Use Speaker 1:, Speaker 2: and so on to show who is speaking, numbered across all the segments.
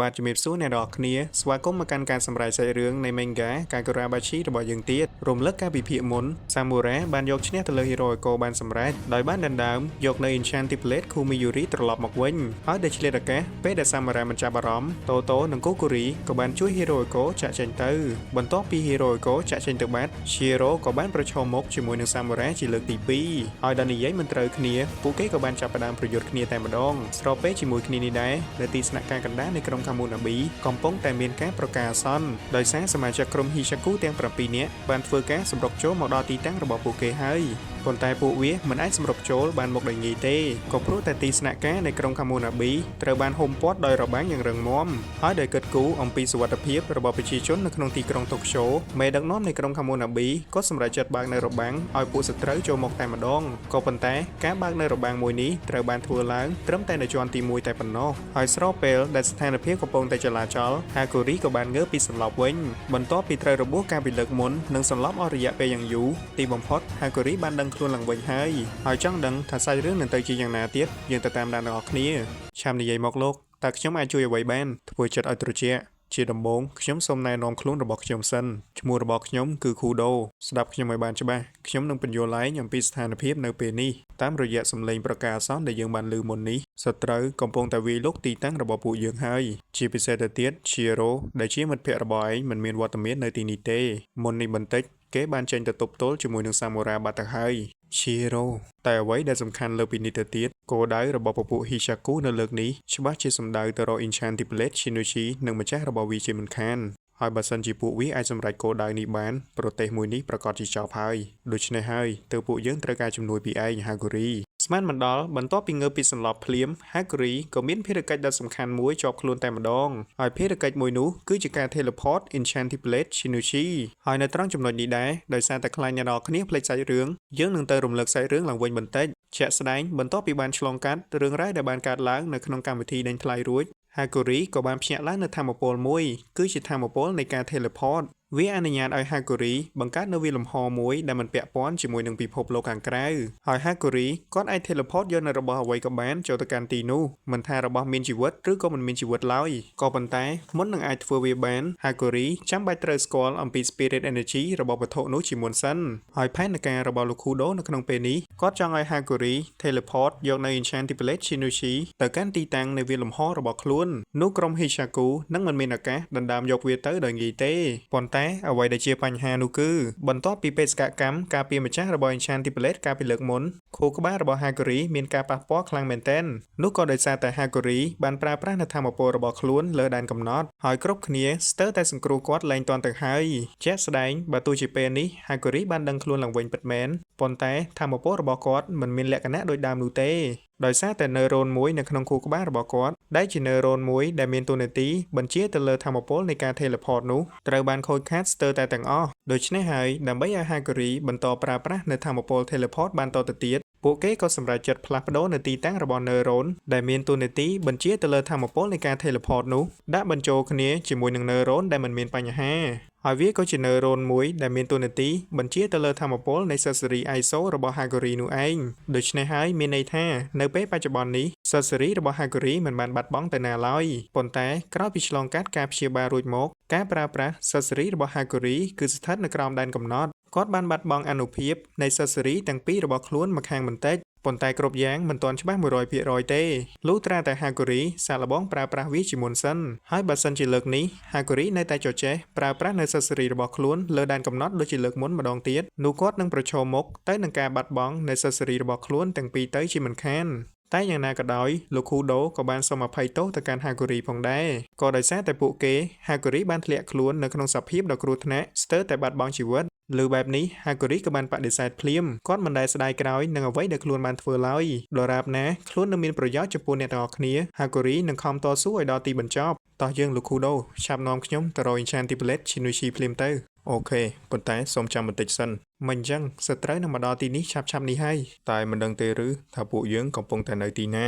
Speaker 1: បាទជំរាបសួរអ្នកនរគ្នាស្វាគមន៍មកកាន់ការសម្រេចសាច់រឿងនៃ Manga Kagurabachi របស់យើងទៀតរំលឹកការពិភាក្សាមុន Samura បានយកឈ្នះទៅលើ Hirohiko បានសម្រេចដោយបានដណ្ដើមយកនៅ Enchanted Blade Kumiyuri ត្រឡប់មកវិញហើយដែលឆ្លៀតឱកាសពេលដែល Samura មិនចាប់អារម្មណ៍ Toto និង Kokuri ក៏បានជួយ Hirohiko ចាក់ចេញទៅបន្ទាប់ពី Hirohiko ចាក់ចេញទៅបាត់ Shiro ក៏បានប្រឈមមុខជាមួយនឹង Samura ជាលើកទី2ហើយដល់និយាយមិនត្រូវគ្នាពួកគេក៏បានចាប់ផ្ដើមប្រយុទ្ធគ្នាតែម្ដងស្របពេលជាមួយគ្នានេះដែរនៅទីស្នាក់ការកណ្ដាលនៃក្រុង Kamunabi កំពុងតែមានការប្រកាសអាសន្នដោយសារសមាជិកក្រុម Hishaku ទាំង7នាក់បានធ្វើការសម្រុកចូលមកដល់ទីតាំងរបស់ពួកគេហើយប៉ុន្តែពួកវាមិនអាចសម្រុកចូលបានមកដោយងាយទេក៏ព្រោះតែទីស្នាក់ការនៃក្រុង Kamunabi ត្រូវបានហុំព័ទ្ធដោយរបាំងយ៉ាងរឹងមាំហើយដោយគិតគូរអំពីសុវត្ថិភាពរបស់ប្រជាជននៅក្នុងទីក្រុង Tokyo មេដឹកនាំនៃក្រុង Kamunabi ក៏សម្រេចចិត្តបើកនៅរបាំងឲ្យពួកសត្រូវចូលមកតែម្ដងក៏ប៉ុន្តែការបើកនៅរបាំងមួយនេះត្រូវបានធ្វើឡើងត្រឹមតែនៅជាន់ទី1តែប៉ុណ្ណោះហើយស្របពេលដែលស្ថានភាពកំពុងតែចលាចល Hakuri ក៏បានងើបពីសន្លប់វិញបន្ទាប់ពីត្រូវរបួសកាលពីលើកមុននិងសន្លប់អស់រយៈពេលយ៉ាងយូរទីបំផុត Hakuri បានដឹងខ្លួនឡើងវិញហើយចង់ដឹងថាសាច់រឿងនឹងទៅជាយ៉ាងណាទៀតយើងទៅតាមដានអ្នកនរគ្នាឆាំនិយាយមកលោកតើខ្ញុំអាចជួយអ្វីបានធ្វើចិត្តឲ្យត្រជាក់ជាដំបូងខ្ញុំសូមណែនាំខ្លួនរបស់ខ្ញុំសិនឈ្មោះរបស់ខ្ញុំគឺ Kudo ស្ដាប់ខ្ញុំឲ្យបានច្បាស់ខ្ញុំនឹងបញ្យល់ឡើងអំពីស្ថានភាពនៅពេលនេះតាមរយៈសំឡេងប្រកាសអាសន្នដែលយើងបានឮមុននេះសត្រូវកំពុងតែវាយលុកទីតាំងរបស់ពួកយើងហើយជាពិសេសទៅទៀត Shiro ដែលជាមិត្តភក្តិរបស់ឯងមិនមានវត្តមាននៅទីនេះទេមុននេះបន្តិចគេបានចេញទៅទប់ទល់ជាមួយនឹង Samura បាត់ទៅហើយ Shiro តែអ្វីដែលសំខាន់លើពីនេះទៅទៀតគោលដៅរបស់ពពួក Hishaku នៅលើកនេះច្បាស់ជាសំដៅទៅរក Enchanted Blade Shinichi និងម្ចាស់របស់វាជាមិនខានហើយបើសិនជាពួកវាអាចសម្រេចគោលដៅនេះបានប្រទេសមួយនេះប្រកាសជាចប់ហើយដូច្នេះហើយទើបពួកយើងត្រូវការជំនួយពីឯង Hakuri ស្មានមិនដល់បន្ទាប់ពីងើបពីសន្លប់ភ្លាម Hakuri ក៏មានភារកិច្ចដ៏សំខាន់មួយជាប់ខ្លួនតែម្ដងហើយភារកិច្ចមួយនោះគឺជាការ teleport Enchanted Blade Shinichi ហើយនៅត្រង់ចំណុចនេះដែរដោយសារតែខ្លាចអ្នកនរគ្នាភ្លេចសាច់រឿងយើងនឹងទៅរំលឹកសាច់រឿងឡើងវិញបន្តិចជាក់ស្ដែងបន្ទាប់ពីបានឆ្លងកាត់រឿងរ៉ាវដែលបានកើតឡើងនៅក្នុងកម្មវិធីដេញថ្លៃរួច Hakuri ក៏បានភ្ញាក់ឡើងនូវថាមពលមួយគឺជាថាមពលនៃការ teleport វាអនុញ្ញាតឲ្យ Hakuri បង្កើតនូវវាលំហមួយដែលមិនពាក់ព័ន្ធជាមួយនឹងពិភពលោកខាងក្រៅហើយ Hakuri គាត់អាច teleport យកនៅរបស់អ្វីក៏បានចូលទៅកាន់ទីនោះមិនថារបស់មានជីវិតឬក៏មិនមានជីវិតឡើយក៏ប៉ុន្តែមុននឹងអាចធ្វើវាបាន Hakuri ចាំបាច់ត្រូវស្គាល់អំពី spirit energy របស់វត្ថុនោះជាមុនសិនហើយផែនការរបស់លោក Kudo នៅក្នុងពេលនេះគាត់ចង់ឲ្យ Hakuri teleport យកនៅ Enchanted Blade Shinichi ទៅកាន់ទីតាំងនៃវាលំហរបស់ខ្លួននោះក្រុម Hishaku នឹងមិនមានឱកាសដណ្ដើមយកវាទៅដោយងាយទេប៉ុន្តែអ្វីដែលជាបញ្ហានោះគឺបន្ទាប់ពីបេសកកម្មការពារម្ចាស់របស់ Enchanted Blade កាលពីលើកមុនខួរក្បាលរបស់ Hakuri មានការប៉ះពាល់ខ្លាំងមែនទែននោះក៏ដោយសារតែ Hakuri បានប្រើប្រាស់នូវថាមពលរបស់ខ្លួនលើដែនកំណត់ហើយគ្រប់គ្នាស្ទើរតែសង្គ្រោះគាត់លែងទាន់ទៅហើយជាក់ស្ដែងបើទោះជាពេលនេះ Hakuri បានដឹងខ្លួនឡើងវិញពិតមែនប៉ុន្តែថាមពលរបស់គាត់មិនមានលក្ខណៈដូចដើមនោះទេដោយសារតែនឺរ៉ូនមួយនៅក្នុងខួរក្បាលរបស់គាត់ដែលជានឺរ៉ូនមួយដែលមានតួនាទីបញ្ជាទៅលើថាមពលនៃការ teleport នោះត្រូវបានខូចខាតស្ទើរតែទាំងអស់ដូច្នេះហើយដើម្បីឲ្យ Hakuri បន្តប្រើប្រាស់នៅថាមពល teleport បានតទៅទៀតពួកគេក៏សម្រេចចិត្តផ្លាស់ប្ដូរនៅទីតាំងរបស់នឺរ៉ូនដែលមានតួនាទីបញ្ជាទៅលើថាមពលនៃការ teleport នោះដាក់បញ្ចូលគ្នាជាមួយនឹងនឺរ៉ូនដែលមិនមានបញ្ហាហើយវាក៏ជានឺរ៉ូនមួយដែលមានតួនាទីបញ្ជាទៅលើថាមពលនៃ Sorcery ISO របស់ Hakuri នោះឯងដូច្នេះហើយមានន័យថានៅពេលបច្ចុប្បន្ននេះ Sorcery របស់ Hakuri មិនបានបាត់បង់ទៅណាឡើយប៉ុន្តែក្រោយពីឆ្លងកាត់ការព្យាបាលរួចមកការប្រើប្រាស់ Sorcery របស់ Hakuri គឺស្ថិតនៅក្រោមដែនកំណត់គាត់បានបាត់បង់អានុភាពនៃ Sorcery ទាំងពីររបស់ខ្លួនមកខាងបន្តិចប៉ុន្តែគ្រប់យ៉ាងមិនទាន់ច្បាស់ 100% ទេលុះត្រាតែ Hakuri សាកល្បងប្រើប្រាស់វាជាមុនសិនហើយបើសិនជាលើកនេះ Hakuri នៅតែចចេះប្រើប្រាស់នៅ Sorcery របស់ខ្លួនលើដែនកំណត់ដូចជាលើកមុនម្ដងទៀតនោះគាត់នឹងប្រឈមមុខទៅនឹងការបាត់បង់នៅ Sorcery របស់ខ្លួនទាំងពីរទៅជាមិនខានតែយ៉ាងណាក៏ដោយលោក Kudo ក៏បានសូមអភ័យទោសទៅកាន់ Hakuri ផងដែរក៏ដោយសារតែពួកគេ Hakuri បានធ្លាក់ខ្លួននៅក្នុងសភាពដ៏គ្រោះថ្នាក់ស្ទើរតែបាត់បង់ជីវិតលើបែបនេះ Hakuri ក៏បានបដិសេធភ្លាមគាត់មិនដែលស្ដាយក្រោយនឹងអ្វីដែលខ្លួនបានធ្វើឡើយដរាបណាខ្លួននឹងមានប្រយោជន៍ចំពោះអ្នកទាំងអស់គ្នា Hakuri នឹងខំតស៊ូឲ្យដល់ទីបញ្ចប់តោះយើងលោក Kudo ឆាប់នាំខ្ញុំទៅរក Enchanted Blade Shinichi ភ្លាមទៅអូខេប៉ុន្តែសូមចាំបន្តិចសិនមិនអញ្ចឹងសត្រូវនឹងមកដល់ទីនេះឆាប់ៗនេះហើយតែមិនដឹងទេឬថាពួកយើងកំពុងតែនៅទីណា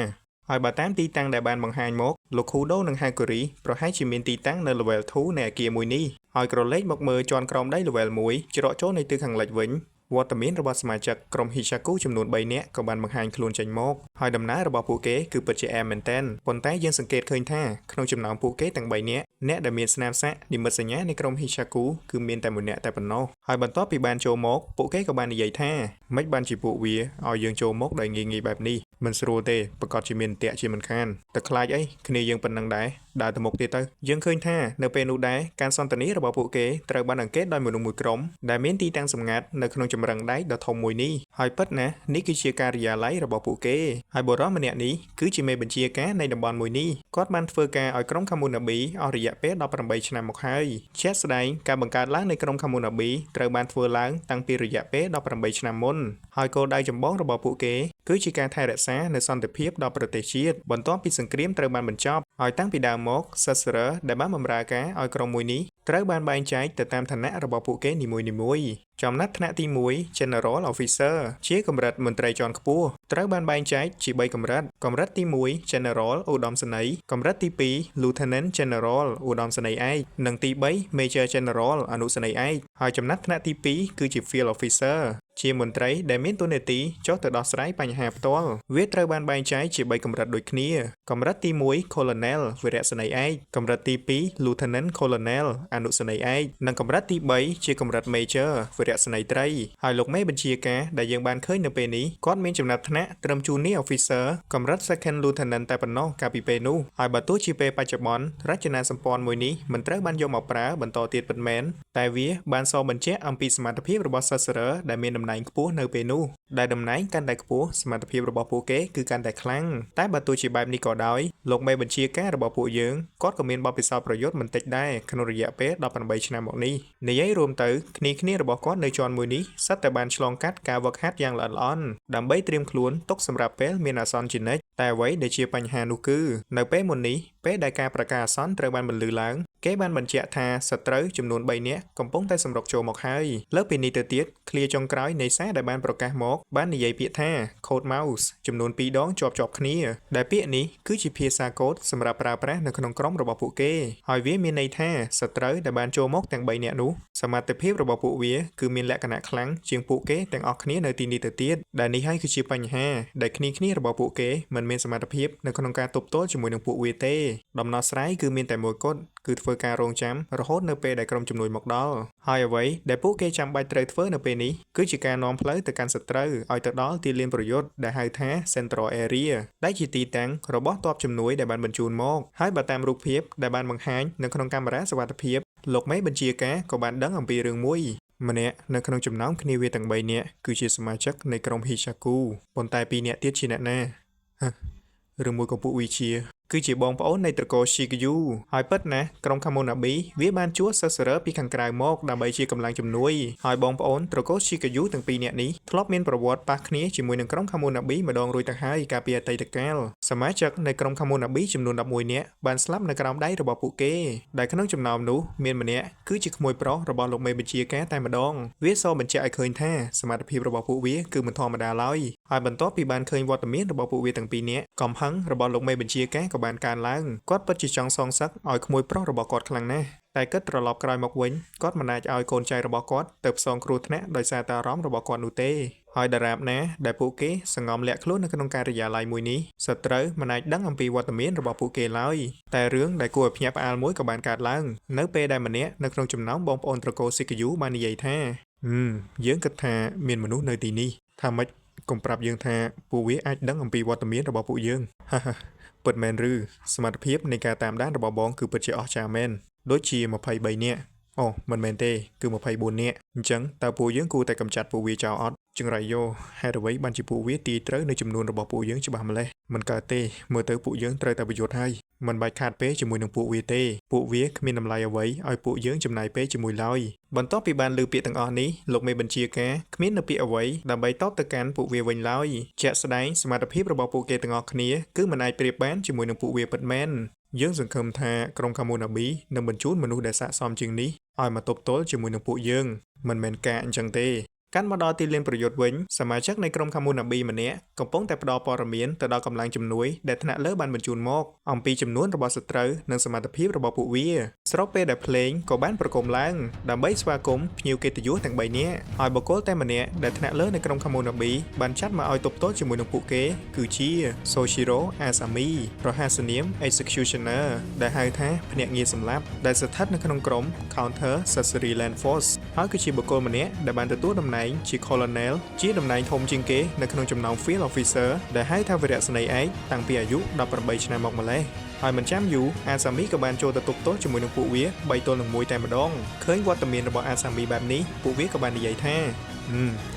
Speaker 1: ហើយបើតាមទីតាំងដែលបានបង្ហាញមកលោក Kudo និង Hakuri ប្រហែលជាមានទីតាំងនៅ level 2នៃអគារមួយនេះហើយក្រឡេកមកមើលជាន់ក្រោមដី level 1ច្រកចូលនៅទិសខាងលិចវិញ វត្តមានរបស់សមាជិកក្រុម Hisaku ចំនួន3នាក់ក៏បានបង្ហាញខ្លួនចេញមកហើយដំណើររបស់ពួកគេគឺពិតជាអែមមែនទែនប៉ុន្តែយើងសង្កេតឃើញថាក្នុងចំណោមពួកគេទាំង3នាក់អ្នកដែលមានស្នាមសាក់និមិត្តសញ្ញានៃក្រុម Hisaku គឺមានតែមួយនាក់តែប៉ុណ្ណោះហើយបន្ទាប់ពីបានចូលមកពួកគេក៏បាននិយាយថាមិនបានជាពួកវាឲ្យយើងចូលមកដោយងាយៗបែបនេះមិនស្រួលទេប្រកាសជាមានអន្ទាក់ជាមិនខានតែខ្លាចអីគ្នាយើងប៉ុណ្ណឹងដែរដើរទៅមុខទៀតទៅយើងឃើញថានៅពេលនោះដែរការសន្ទនារបស់ពួកគេត្រូវបានអង្កេតដោយមនុស្សមួយក្រុមដែលមានទីតាំងសម្ងាត់នៅក្នុងចម្រឹងដែកដ៏ធំមួយនេះហើយពិតណានេះគឺជាការិយាល័យរបស់ពួកគេហើយបុរសម្នាក់នេះគឺជាមេបញ្ជាការនៃតំបន់មួយនេះគាត់បានធ្វើការឲ្យក្រុម Kamunabi អស់រយៈពេល18ឆ្នាំមកហើយជាក់ស្ដែងការបង្កើតឡើងនៃក្រុម Kamunabi ត្រូវបានធ្វើឡើងតាំងពីរយៈពេល18ឆ្នាំមុនហើយគោលដៅចម្បងរបស់ពួកគេគឺជាការថែរក្សានូវសន្តិភាពដល់ប្រទេសជាតិបន្ទាប់ពីសង្គ្រាមត្រូវបានបញ្ចប់ហើយតាំងពីដើមមក Sasura ដែលបានបម្រើការឲ្យក្រុមមួយនេះត្រូវបានបែងចែកទៅតាមឋានៈរបស់ពួកគេនីមួយៗចំណាត់ថ្នាក់ទី1 General Officer ជាកម្រិតមន្ត្រីជាន់ខ្ពស់ត្រូវបានបែងចែកជា3កម្រិតកម្រិតទី1 General ឧត្តមសេនីយ៍កម្រិតទី2 Lieutenant General ឧត្តមសេនីយ៍ឯកនិងទី3 Major General អនុសេនីយ៍ឯកហើយចំណាត់ថ្នាក់ទី2គឺជា Field Officer ជាមន្ត្រីដែលមានតួនាទីចុះទៅដោះស្រាយបញ្ហាផ្ទាល់វាត្រូវបានបែងចែកជា3កម្រិតដូចគ្នាកម្រិតទី1 Colonel វីរៈសេនីយ៍ឯកកម្រិតទី2 Lieutenant Colonel អនុសេនីយ៍ឯកនិងកម្រិតទី3ជាកម្រិត Major វីរៈសេនីយ៍ត្រីហើយលោកមេបញ្ជាការដែលយើងបានឃើញនៅពេលនេះគាត់មានចំណាត់ថ្នាក់ត្រឹម Junior Officer កម្រិត Second Lieutenant តែប៉ុណ្ណោះកាលពីពេលនោះហើយបើទោះជាពេលបច្ចុប្បន្នរចនាសម្ព័ន្ធមួយនេះមិនត្រូវបានយកមកប្រើបន្តទៀតពិតមែនតែវាបានសរបញ្ជាក់អំពីសមត្ថភាពរបស់ Sasura ដែលមានតំណែងខ្ពស់នៅពេលនោះដែលតំណែងកាន់តែខ្ពស់សមត្ថភាពរបស់ពួកគេគឺកាន់តែខ្លាំងតែបើទោះជាបែបនេះក៏ដោយលោកមេបញ្ជាការរបស់ពួកយើងគាត់ក៏មានបទពិសោធន៍ប្រយុទ្ធមិនតិចដែរក្នុងរយៈពេល18ឆ្នាំមកនេះនិយាយរួមទៅគ្នារបស់គាត់នៅជាន់មួយនេះសិតតែបានឆ្លងកាត់ការវឹកហាត់យ៉ាងល្អិតល្អន់ដើម្បីត្រៀមខ្លួនទុកសម្រាប់ពេលមានអាសន្នជានិច្ចតែអ្វីដែលជាបញ្ហានោះគឺនៅពេលមុននេះពេលដែលការប្រកាសអាសន្នត្រូវបានបន្លឺឡើងគេបានបញ្ជាក់ថាសត្រូវចំនួន3នាក់កំពុងតែសម្រុកចូលមកហើយលើពីនេះទៅទៀតឃ្លាចុងក្រោយនៃសារដែលបានប្រកាសមកបាននិយាយពាក្យថា Code Mouse ចំនួន2ដងជាប់គ្នាដែលពាក្យនេះគឺជាភាសាកូដសម្រាប់ប្រើប្រាស់នៅក្នុងក្រុមរបស់ពួកគេហើយវាមានន័យថាសត្រូវដែលបានចូលមកទាំង3នាក់នោះសមត្ថភាពរបស់ពួកវាគឺមានលក្ខណៈខ្លាំងជាងពួកគេទាំងអស់គ្នានៅទីនេះទៅទៀតដែលនេះហើយគឺជាបញ្ហាដែលគ្នារបស់ពួកគេមិនមានសមត្ថភាពនៅក្នុងការទប់ទល់ជាមួយនឹងពួកវាទេដំណោះស្រាយគឺមានតែមួយគត់គឺធ្វើការរងចាំរហូតនៅពេលដែលក្រុមជំនួយមកដល់ហើយអ្វីដែលពួកគេចាំបាច់ត្រូវធ្វើនៅពេលនេះគឺជាការនាំផ្លូវទៅកាន់សត្រូវឲ្យទៅដល់ទីលានប្រយុទ្ធដែលហៅថា Central Area ដែលជាទីតាំងរបស់ទ័ពជំនួយដែលបានបញ្ជូនមកហើយបើតាមរូបភាពដែលបានបង្ហាញនៅក្នុងកាមេរ៉ាសុវត្ថិភាពលោកមេបញ្ជាការក៏បានដឹងអំពីរឿងមួយម្នាក់នៅក្នុងចំណោមគ្នាវាទាំង3នាក់គឺជាសមាជិកនៃក្រុម Hisaku ប៉ុន្តែ2នាក់ទៀតជាអ្នកណាឬមួយក៏ពួកវាគឺជាបងប្អូននៃត្រកូល Shigyu ហើយពិតណាស់ក្រុម Kamunabi វាបានជួស Sasura ពីខាងក្រៅមកដើម្បីជាកម្លាំងជំនួយហើយបងប្អូនត្រកូល Shigyu ទាំងពីរនាក់នេះធ្លាប់មានប្រវត្តិប៉ះគ្នាជាមួយនឹងក្រុម Kamunabi ម្ដងរួចទៅហើយកាលពីអតីតកាលសមាជិកនៃក្រុម Kamunabi ចំនួន11នាក់បានស្លាប់នៅក្រោមដៃរបស់ពួកគេដែលក្នុងចំណោមនោះមានម្នាក់គឺជាក្មួយប្រុសរបស់លោកមេបញ្ជាការតែម្ដងវាសបញ្ជាក់ឲ្យឃើញថាសមត្ថភាពរបស់ពួកវាគឺមិនធម្មតាឡើយហើយបន្ទាប់ពីបានឃើញវត្តមានរបស់ពួកវាទាំងពីរនាក់កំហឹងរបស់លោកមេបញ្ជាការក៏បានកើនឡើងគាត់ពិតជាចង់សងសឹកឲ្យក្មួយប្រុសរបស់គាត់ខ្លាំងណាស់តែគិតត្រឡប់ក្រោយមកវិញគាត់មិនអាចឲ្យកូនចៅរបស់គាត់ទៅផ្សងគ្រោះថ្នាក់ដោយសារតែអារម្មណ៍របស់គាត់នោះទេហើយដរាបណាដែលពួកគេសង្ងំលាក់ខ្លួននៅក្នុងការិយាល័យមួយនេះសត្រូវមិនអាចដឹងអំពីវត្តមានរបស់ពួកគេឡើយតែរឿងដែលគួរឲ្យភ្ញាក់ផ្អើលមួយក៏បានកើតឡើងនៅពេលដែលម្នាក់នៅក្នុងចំណោមបងប្អូនត្រកូល Shigyu បាននិយាយថាយើងគិតថាមានមនុស្សនៅទីនេះថាម៉េចកុំប្រាប់យើងថាពួកវាអាចដឹងអំពីវត្តមានរបស់ពួកយើងពិតមែនឬសមត្ថភាពនៃការតាមដានរបស់បងគឺពិតជាអស្ចារ្យមែនដូចជា23នាក់អូមិនមែនទេគឺ24នាក់អញ្ចឹងតើពួកយើងគួរតែកម្ចាត់ពួកវាចោលអត់ចង្រៃយោហេតុអ្វីបានជាពួកវាទាយត្រូវនៅចំនួនរបស់ពួកយើងច្បាស់ម្ល៉េះមិនកើតទេមើលទៅពួកយើងត្រូវតែប្រយុទ្ធហើយមិនបាច់ខាតពេលជាមួយនឹងពួកវាទេពួកវាគ្មានតម្លៃអ្វីឲ្យពួកយើងចំណាយពេលជាមួយឡើយបន្ទាប់ពីបានលើពាក្យទាំងអស់នេះលោកមេបញ្ជាការគ្មាននៅពាក្យអ្វីដើម្បីតបទៅកាន់ពួកវាវិញឡើយជាក់ស្ដែងសមត្ថភាពរបស់ពួកគេទាំងអស់គ្នាគឺមិនអាចប្រៀបបានជាមួយនឹងពួកវាពិតមែនយើងសង្ឃឹមថាក្រុម Kamunabi នឹងបញ្ជូនមនុស្សដែលស័ក្តិសមជាងនេះឲ្យមកទប់ទល់ជាមួយនឹងពួកយើងមិនមែនការអញ្ចឹងទេ កាន់មកដល់ទីលានប្រយុទ្ធវិញសមាជិកនៃក្រុមខាមូណាប៊ីម្នាក់កំពុងតែផ្ដល់ព័ត៌មានទៅដល់កម្លាំងជំនួយដែលថ្នាក់លើបានបញ្ជូនមកអំពីចំនួនរបស់សត្រូវនិងសមត្ថភាពរបស់ពួកវាស្របពេលដែលភ្លេងក៏បានប្រគំឡើងដើម្បីស្វាគមន៍ភ្ញៀវកិត្តិយសទាំង3នាក់ហើយបុគ្គលតែម្នាក់ដែលថ្នាក់លើនៃក្រុមខាមូណាប៊ីបានចាត់មកឲ្យទប់ទល់ជាមួយនឹងពួកគេគឺជា Soichiro Asami រហស្សនាម Executioner ដែលហៅថាភ្នាក់ងារសម្លាប់ដែលស្ថិតនៅក្នុងក្រុម Counter Sasori Land Force ហើយគឺជាបុគ្គលម្នាក់ដែលបានទទួលតំណែងជា Colonel ជាតំណែងធំជាងគេនៅក្នុងចំណោម Field Officer ដែលហៅថាវីរៈសេនីយ៍ឯកតាំងពីអាយុ18ឆ្នាំមកម្លេះហើយមិនចាំយូរអាសាមីក៏បានចូលទៅទប់ទល់ជាមួយនឹងពួកវា3ទល់នឹង1តែម្ដងឃើញវត្តមានរបស់អាសាមីបែបនេះពួកវាក៏បាននិយាយថា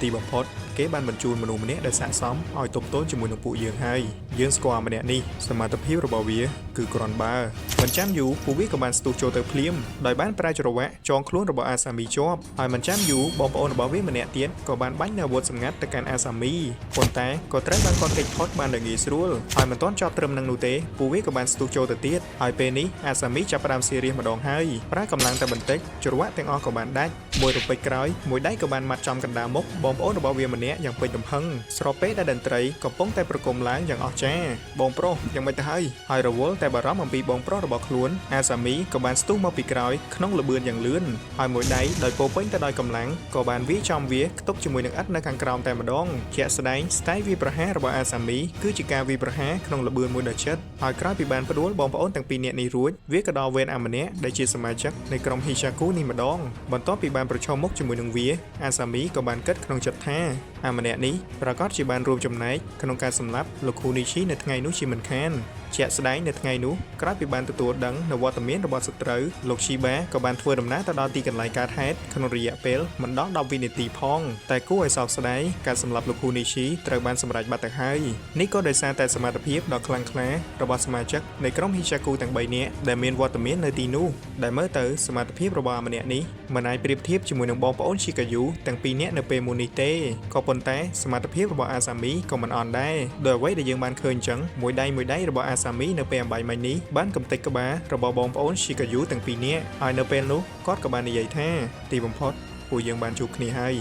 Speaker 1: ទីបំផុតគេបានបញ្ជូនមនុស្សម្នាក់ដែលស័ក្តិសមឲ្យទប់ទល់ជាមួយនឹងពួកយើងហើយយើងស្គាល់ម្នាក់នេះសមត្ថភាពរបស់វាគឺគ្រាន់បើមិនចាំយូរពួកវាក៏បានស្ទុះចូលទៅភ្លាមដោយបានប្រើច្រវាក់ចងខ្លួនរបស់អាសាមីជាប់ហើយមិនចាំយូរបងប្អូនរបស់វាម្នាក់ទៀតក៏បានបាញ់នៅអាវុធសម្ងាត់ទៅកាន់អាសាមីប៉ុន្តែក៏ត្រូវបានគាត់គេចផុតបានដោយងាយស្រួលហើយមិនទាន់ចប់ត្រឹមនឹងនោះទេពួកវាក៏បានស្ទុះចូលទៅទៀតហើយពេលនេះអាសាមីចាប់ផ្ដើមសៀរៀសម្ដងហើយប្រើកម្លាំងតែបន្តិចច្រវាក់ទាំងអស់ក៏បានដាច់មួយរំពេចក្រោយមួយដៃក៏បានមាត់ចំកណ្ដាលមុខបងប្អូនរបស់វាម្នាក់យ៉ាងពេញទំហឹងស្របពេលដែលតន្ត្រីកំពុងតែប្រគំឡើងយ៉ាងអស្ចារ្យបងប្រុសយ៉ាងមិនទៅហើយរវល់តែបារម្ភអំពីបងប្រុសរបស់ខ្លួនអាសាមីក៏បានស្ទុះមកពីក្រោយក្នុងល្បឿនយ៉ាងលឿនហើយមួយដៃដោយពោពេញទៅដោយកម្លាំងក៏បានវាយចំវាខ្ទប់ជាមួយនឹងឥដ្ឋនៅខាងក្រោមតែម្ដងជាក់ស្ដែងស្ទាយវាប្រហាររបស់អាសាមីគឺជាការវាយប្រហារក្នុងល្បឿនមួយដ៏ជិតហើយក្រោយពីបានផ្ដួលបងប្អូនទាំងពីរនាក់នេះរួចវាក៏ដល់វេនអាម្នាក់ដែលជាសមាជិកនៃក្រុម Hishaku នេះម្ដងបន្ទាប់ពីបានប្រឈមមុខជាមួយនឹងវាអាសាមីក៏បានគិតក្នុងចិត្តថាអាម្នាក់នេះប្រកាសជាបានរួមចំណែកក្នុងការសម្លាប់លោកគូនីឈីនៅថ្ងៃនោះជាមិនខានជាក់ស្ដែងនៅថ្ងៃនោះក្រោយពីបានទទួលដឹងនូវវត្តមានរបស់សត្រូវលោកឈីបាក៏បានធ្វើដំណើរទៅដល់ទីកន្លែងកើតហេតុក្នុងរយៈពេលមិនដល់10វិនាទីផងតែគួរឲ្យសោកស្ដាយការសម្លាប់លោកគូនីឈីត្រូវបានសម្រេចបាត់ទៅហើយនេះក៏ដោយសារតែសមត្ថភាពដ៏ខ្លាំងក្លារបស់សមាជិកនៃក្រុម Hishaku ទាំង3នាក់ដែលមានវត្តមាននៅទីនោះដែលមើលទៅសមត្ថភាពរបស់អាម្នាក់នេះមិនអាចប្រៀបធៀបជាមួយនឹងបងប្អូន Shikayu ទាំងពីរនាក់នៅពេលមុននេះទេក៏ប៉ុន្តែសមត្ថភាពរបស់អាសាមីក៏មិនអន់ដែរដោយអ្វីដែលយើងបានឃើញអញ្ចឹងមួយដៃរបស់អាសាមីនៅពេលអំបញ្ញមិញនេះបានកំទេចក្បាលរបស់បងប្អូន Shikayu ទាំងពីរនាក់ហើយនៅពេលនោះគាត់ក៏បាននិយាយថាទីបំផុតពួកយើងបានជួបគ្នាហើយ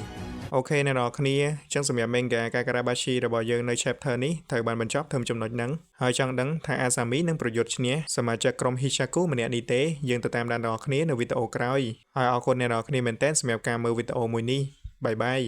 Speaker 1: អូខេអ្នកនរគ្នាចឹងសម្រាប់ manga Kakarabashi របស់យើងនៅ chapter នេះត្រូវបានបញ្ចប់ត្រឹមចំណុចហ្នឹងហើយចង់ដឹងថាអាសាមីនឹងប្រយុទ្ធឈ្នះសមាជិកក្រុម Hishaku ម្នាក់នេះទេយើងទៅតាមដានអ្នកនរគ្នានៅវីដេអូក្រោយហើយអរគុណអ្នកនរគ្នាមែនទែនសម្រាប់ការមើលវីដេអូមួយនេះបាយបាយ